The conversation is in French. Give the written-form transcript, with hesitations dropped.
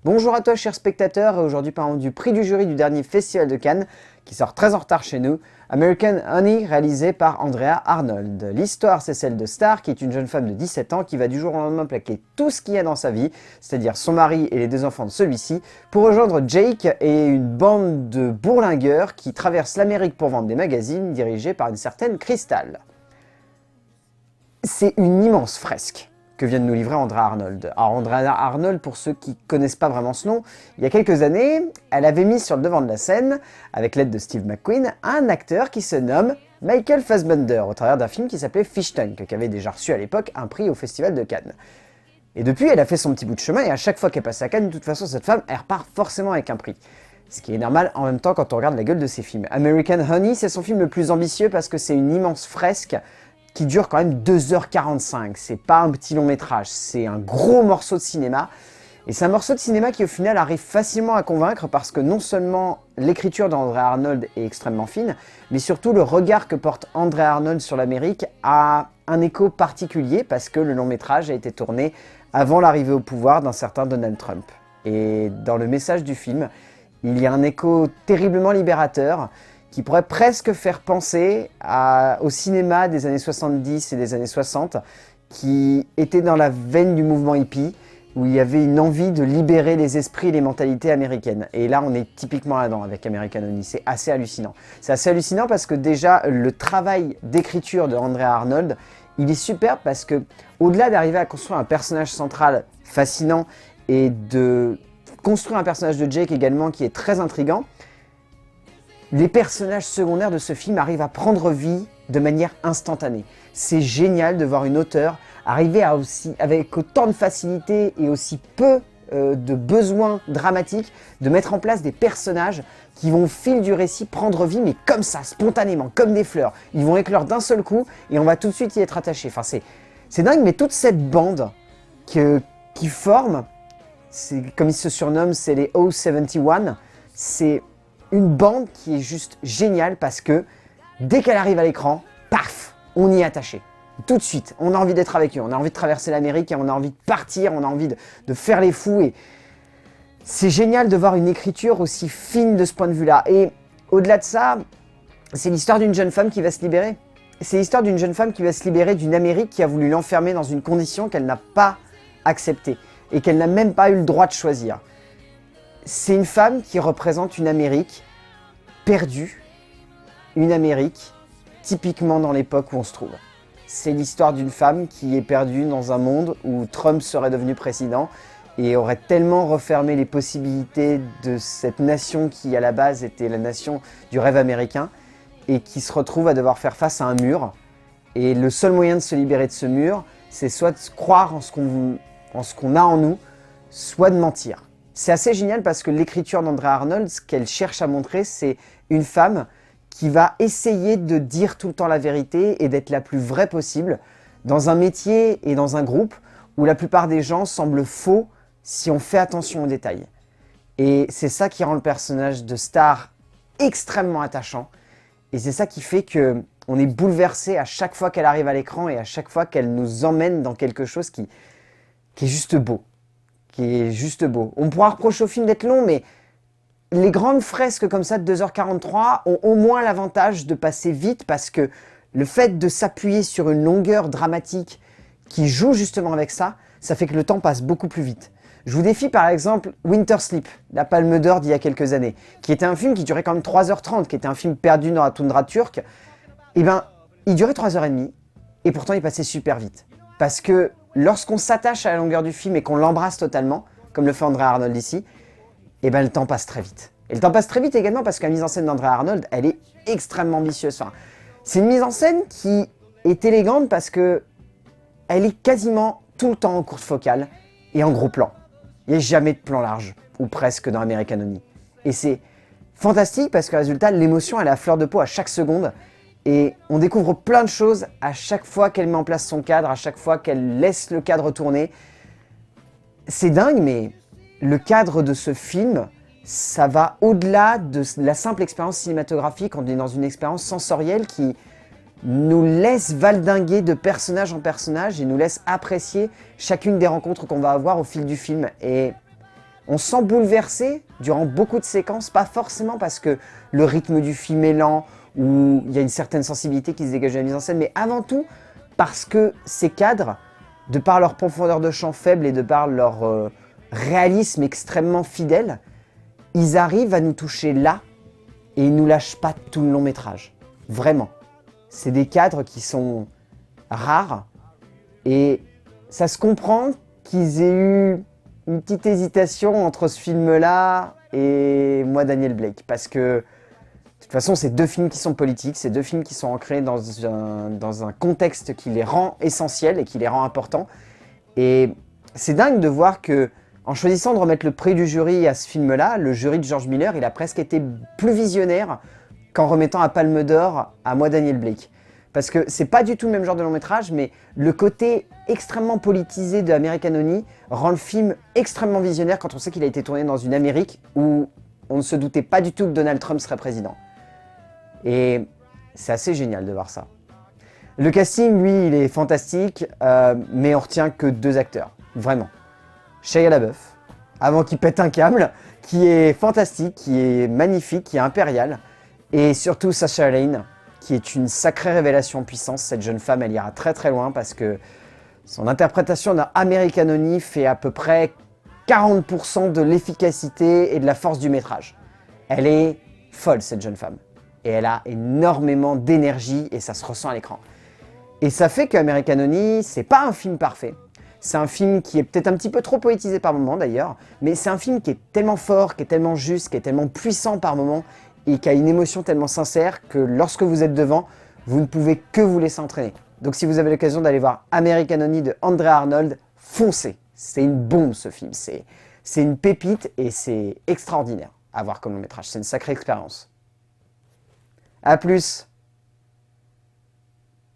Bonjour à toi chers spectateurs, et aujourd'hui parlons du prix du jury du dernier Festival de Cannes, qui sort très en retard chez nous, American Honey, réalisé par Andrea Arnold. L'histoire, c'est celle de Star, qui est une jeune femme de 17 ans qui va du jour au lendemain plaquer tout ce qu'il y a dans sa vie, c'est-à-dire son mari et les deux enfants de celui-ci, pour rejoindre Jake et une bande de bourlingueurs qui traversent l'Amérique pour vendre des magazines dirigés par une certaine Crystal. C'est une immense fresque que vient de nous livrer Andrea Arnold. Alors Andrea Arnold, pour ceux qui ne connaissent pas vraiment ce nom, il y a quelques années, elle avait mis sur le devant de la scène, avec l'aide de Steve McQueen, un acteur qui se nomme Michael Fassbender, au travers d'un film qui s'appelait Fish Tank, qui avait déjà reçu à l'époque un prix au Festival de Cannes. Et depuis, elle a fait son petit bout de chemin, et à chaque fois qu'elle passe à Cannes, de toute façon, cette femme, elle repart forcément avec un prix. Ce qui est normal en même temps quand on regarde la gueule de ses films. American Honey, c'est son film le plus ambitieux parce que c'est une immense fresque qui dure quand même 2h45. C'est pas un petit long métrage, c'est un gros morceau de cinéma. Et c'est un morceau de cinéma qui au final arrive facilement à convaincre parce que non seulement l'écriture d'Andrea Arnold est extrêmement fine, mais surtout le regard que porte Andrea Arnold sur l'Amérique a un écho particulier parce que le long métrage a été tourné avant l'arrivée au pouvoir d'un certain Donald Trump. Et dans le message du film, il y a un écho terriblement libérateur qui pourrait presque faire penser au cinéma des années 70 et des années 60, qui était dans la veine du mouvement hippie, où il y avait une envie de libérer les esprits et les mentalités américaines. Et là, on est typiquement là-dedans avec American Honey, c'est assez hallucinant. C'est assez hallucinant parce que déjà, le travail d'écriture de Andrea Arnold, il est superbe parce que, au-delà d'arriver à construire un personnage central fascinant et de construire un personnage de Jake également qui est très intriguant, les personnages secondaires de ce film arrivent à prendre vie de manière instantanée. C'est génial de voir une auteure arriver à avec autant de facilité et aussi peu de besoins dramatiques, de mettre en place des personnages qui vont au fil du récit prendre vie, mais comme ça, spontanément, comme des fleurs. Ils vont éclore d'un seul coup et on va tout de suite y être attaché. Enfin, c'est dingue, mais toute cette bande qui forme, comme ils se surnomment, c'est les O71, c'est une bande qui est juste géniale parce que dès qu'elle arrive à l'écran, paf, on y est attaché. Tout de suite, on a envie d'être avec eux, on a envie de traverser l'Amérique, et on a envie de partir, on a envie de faire les fous. Et c'est génial de voir une écriture aussi fine de ce point de vue-là. Et au-delà de ça, c'est l'histoire d'une jeune femme qui va se libérer. C'est l'histoire d'une jeune femme qui va se libérer d'une Amérique qui a voulu l'enfermer dans une condition qu'elle n'a pas acceptée et qu'elle n'a même pas eu le droit de choisir. C'est une femme qui représente une Amérique perdue, une Amérique typiquement dans l'époque où on se trouve. C'est l'histoire d'une femme qui est perdue dans un monde où Trump serait devenu président et aurait tellement refermé les possibilités de cette nation qui à la base était la nation du rêve américain et qui se retrouve à devoir faire face à un mur. Et le seul moyen de se libérer de ce mur, c'est soit de croire en ce qu'on a en nous, soit de mentir. C'est assez génial parce que l'écriture d'Andrea Arnold, ce qu'elle cherche à montrer, c'est une femme qui va essayer de dire tout le temps la vérité et d'être la plus vraie possible dans un métier et dans un groupe où la plupart des gens semblent faux si on fait attention aux détails. Et c'est ça qui rend le personnage de Star extrêmement attachant et c'est ça qui fait qu'on est bouleversé à chaque fois qu'elle arrive à l'écran et à chaque fois qu'elle nous emmène dans quelque chose qui est juste beau. On pourra reprocher au film d'être long, mais les grandes fresques comme ça de 2h43 ont au moins l'avantage de passer vite parce que le fait de s'appuyer sur une longueur dramatique qui joue justement avec ça, ça fait que le temps passe beaucoup plus vite. Je vous défie par exemple Winter Sleep, la Palme d'Or d'il y a quelques années, qui était un film qui durait quand même 3h30, qui était un film perdu dans la toundra turque. Et ben, il durait 3h30 et pourtant il passait super vite. Parce que lorsqu'on s'attache à la longueur du film et qu'on l'embrasse totalement, comme le fait Andrea Arnold ici, et ben le temps passe très vite. Et le temps passe très vite également parce que la mise en scène d'Andrea Arnold, elle est extrêmement ambitieuse. Enfin, c'est une mise en scène qui est élégante parce que elle est quasiment tout le temps en courte focale et en gros plan. Il n'y a jamais de plan large, ou presque, dans American Honey. Et c'est fantastique parce que résultat, l'émotion, elle est à fleur de peau à chaque seconde. Et on découvre plein de choses à chaque fois qu'elle met en place son cadre, à chaque fois qu'elle laisse le cadre tourner. C'est dingue, mais le cadre de ce film, ça va au-delà de la simple expérience cinématographique. On est dans une expérience sensorielle qui nous laisse valdinguer de personnage en personnage et nous laisse apprécier chacune des rencontres qu'on va avoir au fil du film. Et On se sent bouleversé durant beaucoup de séquences, pas forcément parce que le rythme du film est lent ou il y a une certaine sensibilité qui se dégage de la mise en scène, mais avant tout parce que ces cadres, de par leur profondeur de champ faible et de par leur réalisme extrêmement fidèle, ils arrivent à nous toucher là et ils ne nous lâchent pas tout le long métrage. Vraiment. C'est des cadres qui sont rares et ça se comprend qu'ils aient eu une petite hésitation entre ce film-là et moi, Daniel Blake. Parce que, de toute façon, c'est deux films qui sont politiques, c'est deux films qui sont ancrés dans un contexte qui les rend essentiels et qui les rend importants. Et c'est dingue de voir que, en choisissant de remettre le prix du jury à ce film-là, le jury de George Miller, il a presque été plus visionnaire qu'en remettant à Palme d'Or à moi, Daniel Blake. Parce que c'est pas du tout le même genre de long métrage, mais le côté extrêmement politisé de American Honey rend le film extrêmement visionnaire quand on sait qu'il a été tourné dans une Amérique où on ne se doutait pas du tout que Donald Trump serait président. Et c'est assez génial de voir ça. Le casting, lui, il est fantastique, mais on retient que deux acteurs, vraiment. Shia LaBeouf, avant qu'il pète un câble, qui est fantastique, qui est magnifique, qui est impérial, et surtout Sacha Lane, qui est une sacrée révélation puissance. Cette jeune femme, elle ira très très loin parce que son interprétation d'un American Honey fait à peu près 40% de l'efficacité et de la force du métrage. Elle est folle, cette jeune femme. Et elle a énormément d'énergie et ça se ressent à l'écran. Et ça fait que American Honey, c'est pas un film parfait. C'est un film qui est peut-être un petit peu trop poétisé par moments d'ailleurs, mais c'est un film qui est tellement fort, qui est tellement juste, qui est tellement puissant par moments, et qui a une émotion tellement sincère que lorsque vous êtes devant, vous ne pouvez que vous laisser entraîner. Donc si vous avez l'occasion d'aller voir American Honey de André Arnold, foncez. C'est une bombe ce film, c'est une pépite et c'est extraordinaire à voir comme long métrage, c'est une sacrée expérience. A plus.